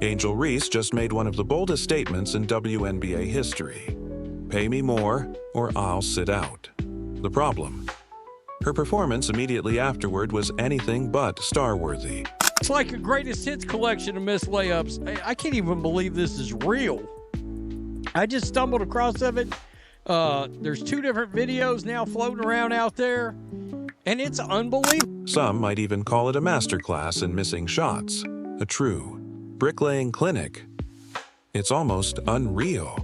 Angel Reese just made one of the boldest statements in WNBA history. Pay me more, or I'll sit out. The problem? Her performance immediately afterward was anything but star-worthy. It's like a greatest hits collection of missed layups. I can't even believe this is real. I just stumbled across of it. There's 2 different videos now floating around out there, and it's unbelievable. Some might even call it a masterclass in missing shots, a true bricklaying clinic. It's almost unreal.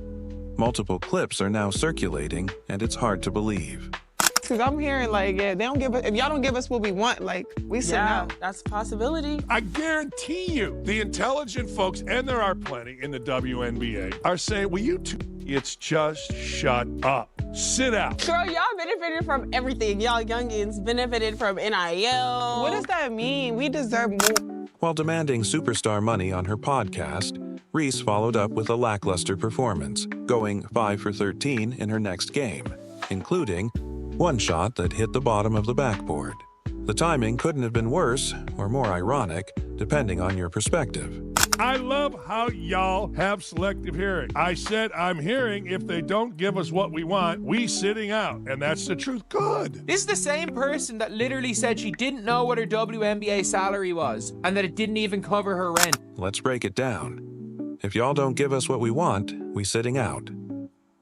Multiple clips are now circulating, and it's hard to believe. Because I'm hearing, like, yeah, they don't give us, if y'all don't give us what we want, like, we sit out. That's a possibility. I guarantee you, the intelligent folks, and there are plenty in the WNBA, are saying, well, you two, it's just shut up. Sit out. Girl, y'all benefited from everything. Y'all youngins benefited from NIL. What does that mean? We deserve more. While demanding superstar money on her podcast, Reese followed up with a lackluster performance, going 5 for 13 in her next game, including one shot that hit the bottom of the backboard. The timing couldn't have been worse or more ironic, depending on your perspective. I love how y'all have selective hearing. I said I'm hearing if they don't give us what we want, we sitting out. And that's the truth. Good. This is the same person that literally said she didn't know what her WNBA salary was and that it didn't even cover her rent. Let's break it down. If y'all don't give us what we want, we sitting out.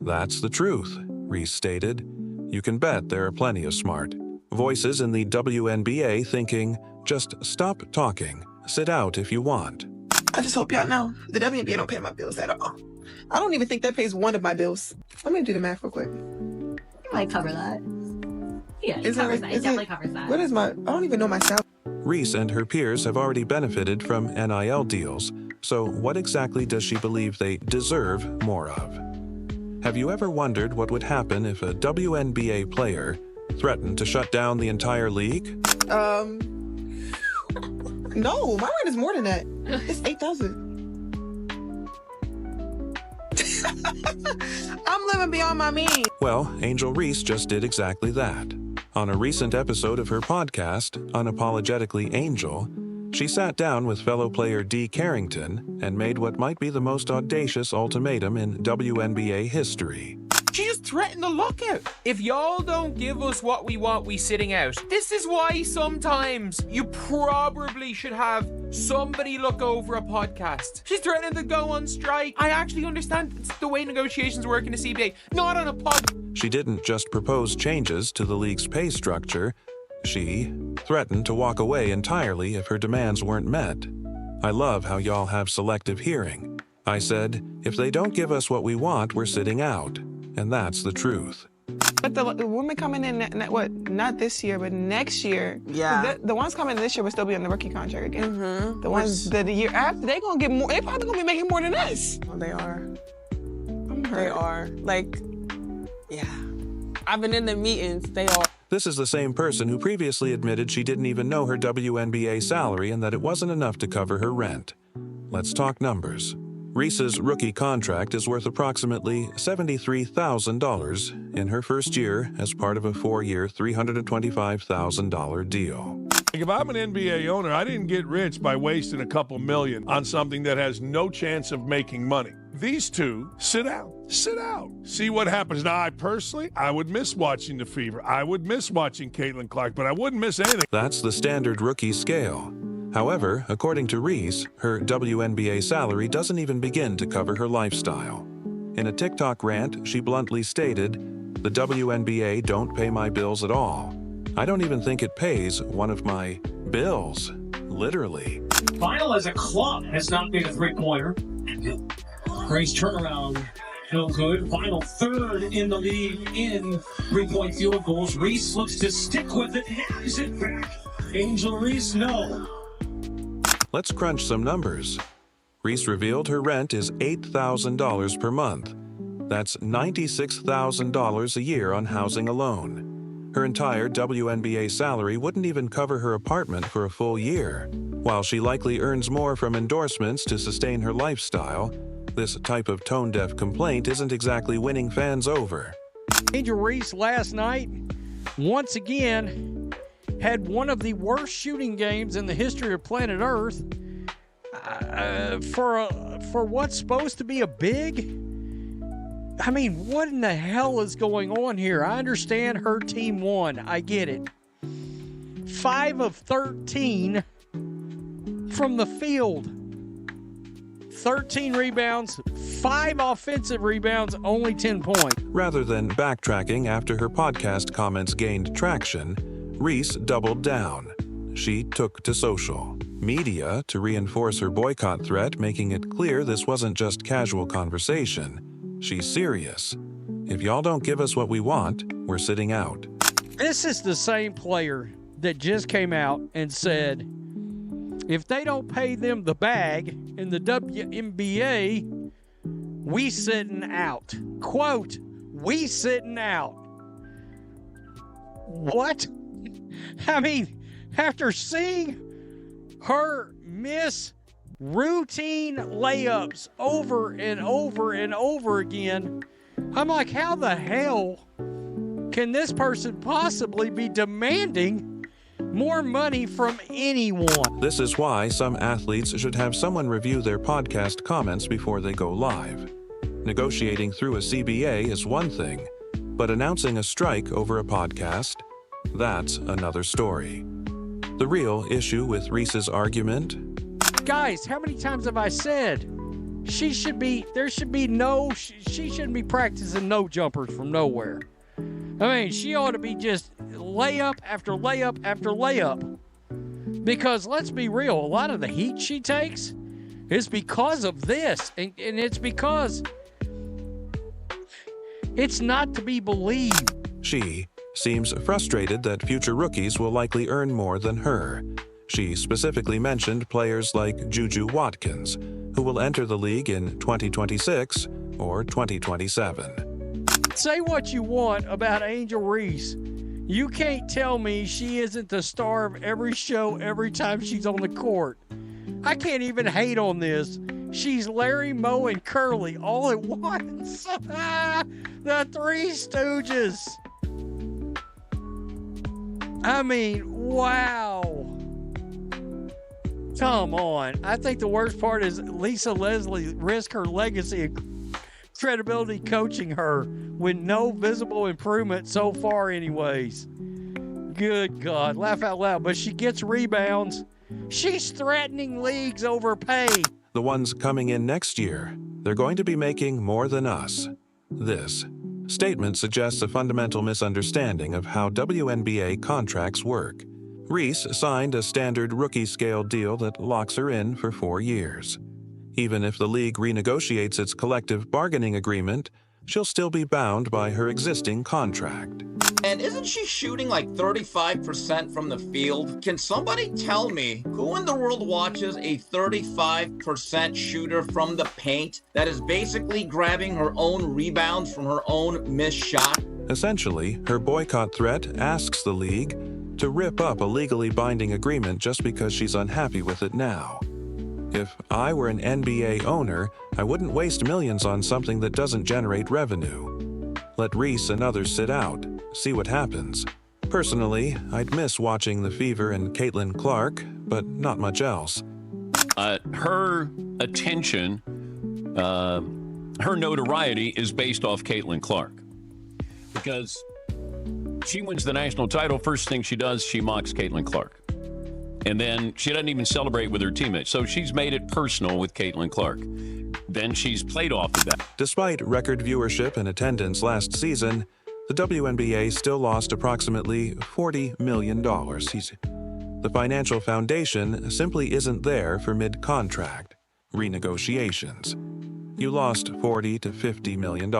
That's the truth, Reese stated. You can bet there are plenty of smart voices in the WNBA thinking, just stop talking, sit out if you want. I just hope y'all know, the WNBA don't pay my bills at all. I don't even think that pays one of my bills. Let me do the math real quick. You might cover that. Yeah, it covers that. It definitely covers that. What is I don't even know my salary. Reese and her peers have already benefited from NIL deals, so what exactly does she believe they deserve more of? Have you ever wondered what would happen if a WNBA player threatened to shut down the entire league? No, my rent is more than that. It's $8,000. I'm living beyond my means. Well, Angel Reese just did exactly that. On a recent episode of her podcast, Unapologetically Angel, she sat down with fellow player Dee Carrington and made what might be the most audacious ultimatum in WNBA history. She just threatened the lockout. If y'all don't give us what we want, we sitting out. This is why sometimes you probably should have somebody look over a podcast. She's threatening to go on strike. I actually understand it's the way negotiations work in the CBA, not on a pod. She didn't just propose changes to the league's pay structure. She threatened to walk away entirely if her demands weren't met. I love how y'all have selective hearing. I said, if they don't give us what we want, we're sitting out. And that's the truth. But the women coming in, not this year, but next year. Yeah. The ones coming in this year will still be on the rookie contract again. Mm-hmm. The ones the year after, they gonna get more. They probably gonna be making more than us. Oh, they are. They are. Like, yeah. I've been in the meetings. They are. This is the same person who previously admitted she didn't even know her WNBA salary and that it wasn't enough to cover her rent. Let's talk numbers. Reese's rookie contract is worth approximately $73,000 in her first year as part of a 4-year, $325,000 deal. If I'm an NBA owner, I didn't get rich by wasting a couple million on something that has no chance of making money. These two, sit out. Sit out. See what happens. Now, I would miss watching The Fever. I would miss watching Caitlyn Clark, but I wouldn't miss anything. That's the standard rookie scale. However, according to Reese, her WNBA salary doesn't even begin to cover her lifestyle. In a TikTok rant, she bluntly stated, "The WNBA don't pay my bills at all. I don't even think it pays one of my bills." Literally. Final as a club has not been a three-pointer. Grace turnaround, no good. Final third in the league in three-point field goals. Reese looks to stick with it, has it back. Angel Reese, no. Let's crunch some numbers. Reese revealed her rent is $8,000 per month. That's $96,000 a year on housing alone. Her entire WNBA salary wouldn't even cover her apartment for a full year. While she likely earns more from endorsements to sustain her lifestyle, this type of tone-deaf complaint isn't exactly winning fans over. Angel Reese last night, once again, had one of the worst shooting games in the history of planet Earth. for what's supposed to be a big. I mean, what in the hell is going on here? I understand her team won. I get it. 5 of 13 from the field. 13 rebounds, 5 offensive rebounds, only 10 points. Rather than backtracking after her podcast comments gained traction, Reese doubled down. She took to social media to reinforce her boycott threat, making it clear this wasn't just casual conversation. She's serious. If y'all don't give us what we want, we're sitting out. This is the same player that just came out and said, if they don't pay them the bag in the WNBA, we sitting out. Quote, we sitting out. What? I mean, after seeing her miss routine layups over and over and over again, I'm like, how the hell can this person possibly be demanding more money from anyone? This is why some athletes should have someone review their podcast comments before they go live. Negotiating through a CBA is one thing, but announcing a strike over a podcast, that's another story. The real issue with Reese's argument? Guys, how many times have I said she shouldn't be practicing no jumpers from nowhere. I mean, she ought to be just layup after layup after layup. Because let's be real, a lot of the heat she takes is because of this. And it's because it's not to be believed. She seems frustrated that future rookies will likely earn more than her. She specifically mentioned players like Juju Watkins, who will enter the league in 2026 or 2027. Say what you want about Angel Reese. You can't tell me she isn't the star of every show every time she's on the court. I can't even hate on this. She's Larry, Moe, and Curly all at once. The Three Stooges. I mean, wow. Come on. I think the worst part is Lisa Leslie risked her legacy and credibility coaching her with no visible improvement so far anyways. Good God. Laugh out loud. But she gets rebounds. She's threatening leagues over pay. The ones coming in next year, they're going to be making more than us. This statement suggests a fundamental misunderstanding of how WNBA contracts work. Reese signed a standard rookie-scale deal that locks her in for 4 years. Even if the league renegotiates its collective bargaining agreement, she'll still be bound by her existing contract. And isn't she shooting like 35% from the field? Can somebody tell me who in the world watches a 35% shooter from the paint that is basically grabbing her own rebounds from her own missed shot? Essentially, her boycott threat asks the league to rip up a legally binding agreement just because she's unhappy with it now. If I were an NBA owner, I wouldn't waste millions on something that doesn't generate revenue. Let Reese and others sit out, see what happens. Personally, I'd miss watching The Fever and Caitlyn Clark, but not much else. Her attention, her notoriety is based off Caitlyn Clark. Because she wins the national title, first thing she does, she mocks Caitlyn Clark. And then she doesn't even celebrate with her teammates. So she's made it personal with Caitlyn Clark. Then she's played off of that. Despite record viewership and attendance last season, the WNBA still lost approximately $40 million. The financial foundation simply isn't there for mid-contract renegotiations. You lost $40 to $50 million.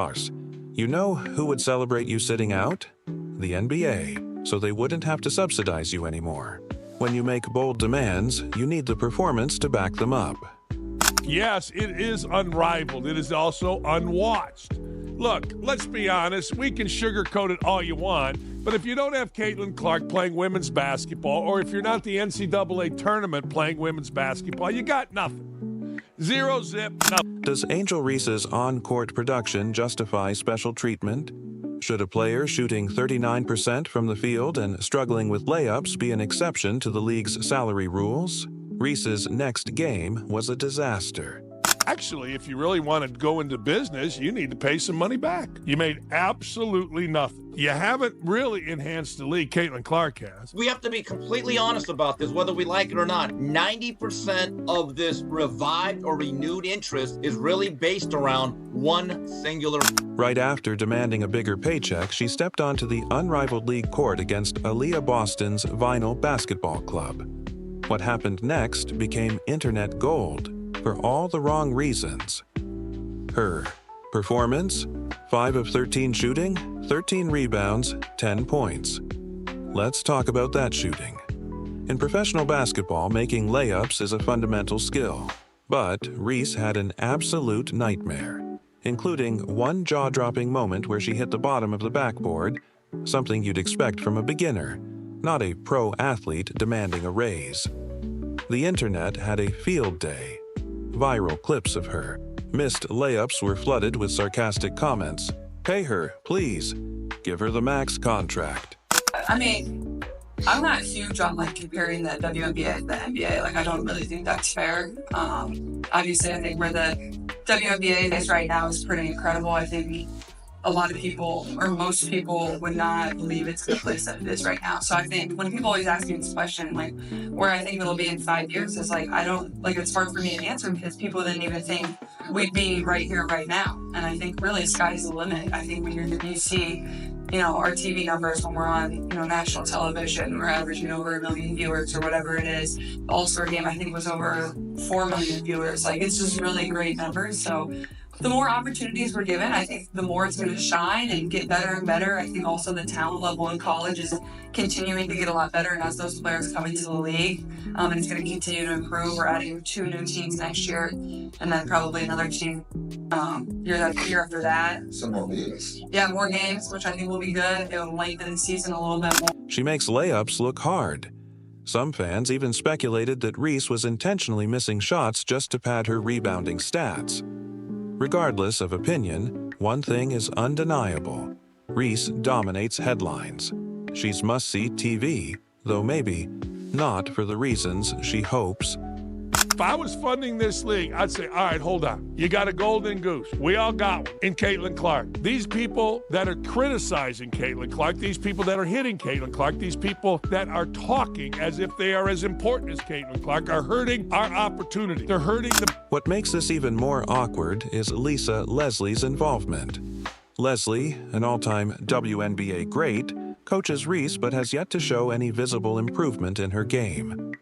You know who would celebrate you sitting out? The NBA, so they wouldn't have to subsidize you anymore. When you make bold demands, you need the performance to back them up. Yes, it is unrivaled. It is also unwatched. Look, let's be honest. We can sugarcoat it all you want, but if you don't have Caitlyn Clark playing women's basketball, or if you're not the NCAA tournament playing women's basketball, you got nothing. Zero zip, nothing. Does Angel Reese's on-court production justify special treatment? Should a player shooting 39% from the field and struggling with layups be an exception to the league's salary rules? Reese's next game was a disaster. Actually, if you really want to go into business, you need to pay some money back. You made absolutely nothing. You haven't really enhanced the league. Caitlyn Clark has. We have to be completely honest about this, whether we like it or not. 90% of this revived or renewed interest is really based around one singular. Right after demanding a bigger paycheck, she stepped onto the unrivaled league court against Aaliyah Boston's Vinyl Basketball Club. What happened next became internet gold for all the wrong reasons. Her performance: 5 of 13 shooting, 13 rebounds, 10 points. Let's talk about that shooting. In professional basketball, making layups is a fundamental skill. But Reese had an absolute nightmare, including one jaw-dropping moment where she hit the bottom of the backboard, something you'd expect from a beginner, not a pro athlete demanding a raise. The internet had a field day. Viral clips of her. Missed layups were flooded with sarcastic comments. Pay her, please. Give her the max contract. I mean, I'm not huge on comparing the WNBA to the NBA. I don't really think that's fair. Obviously, I think where the WNBA is right now is pretty incredible. I think a lot of people, or most people, would not believe it's the place that it is right now. So I think when people always ask me this question, where I think it'll be in 5 years, is it's hard for me to answer because people didn't even think we'd be right here, right now. And I think really sky's the limit. I think when you see, our TV numbers when we're on, national television, we're averaging over 1 million viewers or whatever it is. The All-Star game, I think, was over 4 million viewers. It's just really great numbers. So the more opportunities we're given, I think the more it's going to shine and get better and better. I think also the talent level in college is continuing to get a lot better, and as those players come into the league, and it's going to continue to improve. We're adding 2 new teams next year, and then probably another team year after that. Some more games. Yeah, more games, which I think will be good. It'll lengthen the season a little bit more. She makes layups look hard. Some fans even speculated that Reese was intentionally missing shots just to pad her rebounding stats. Regardless of opinion, one thing is undeniable. Reese dominates headlines. She's must-see TV, though maybe not for the reasons she hopes. If I was funding this league, I'd say, all right, hold on. You got a golden goose. We all got one in Caitlyn Clark. These people that are criticizing Caitlyn Clark, these people that are hitting Caitlyn Clark, these people that are talking as if they are as important as Caitlyn Clark are hurting our opportunity. They're hurting the... What makes this even more awkward is Lisa Leslie's involvement. Leslie, an all-time WNBA great, coaches Reese but has yet to show any visible improvement in her game.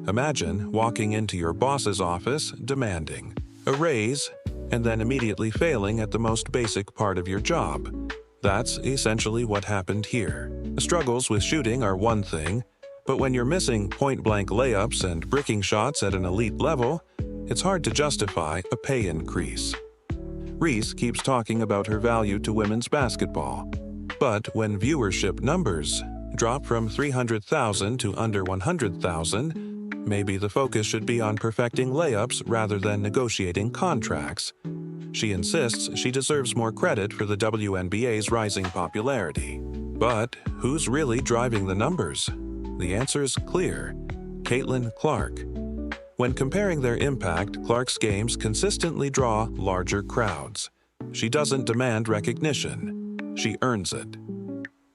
Imagine walking into your boss's office demanding a raise and then immediately failing at the most basic part of your job. That's essentially what happened here. The struggles with shooting are one thing, but when you're missing point-blank layups and bricking shots at an elite level, it's hard to justify a pay increase. Reese keeps talking about her value to women's basketball, but when viewership numbers drop from 300,000 to under 100,000, maybe the focus should be on perfecting layups rather than negotiating contracts. She insists she deserves more credit for the WNBA's rising popularity. But who's really driving the numbers? The answer is clear: Caitlyn Clark. When comparing their impact, Clark's games consistently draw larger crowds. She doesn't demand recognition. She earns it.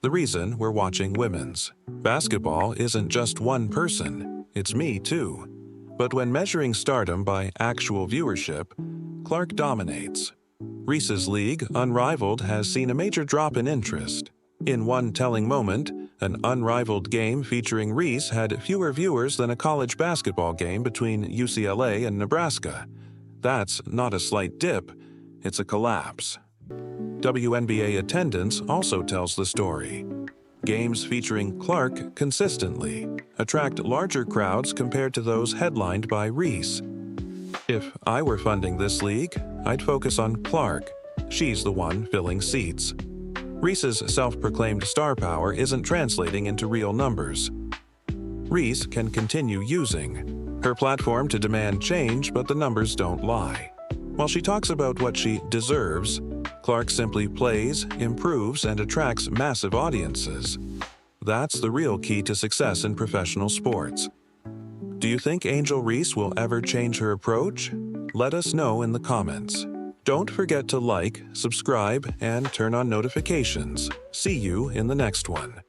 The reason we're watching women's basketball isn't just one person. It's me, too. But when measuring stardom by actual viewership, Clark dominates. Reese's league, unrivaled, has seen a major drop in interest. In one telling moment, an unrivaled game featuring Reese had fewer viewers than a college basketball game between UCLA and Nebraska. That's not a slight dip, it's a collapse. WNBA attendance also tells the story. Games featuring Clark consistently attract larger crowds compared to those headlined by Reese. If I were funding this league, I'd focus on Clark. She's the one filling seats. Reese's self-proclaimed star power isn't translating into real numbers. Reese can continue using her platform to demand change, but the numbers don't lie. While she talks about what she deserves, Clark simply plays, improves, and attracts massive audiences. That's the real key to success in professional sports. Do you think Angel Reese will ever change her approach? Let us know in the comments. Don't forget to like, subscribe, and turn on notifications. See you in the next one.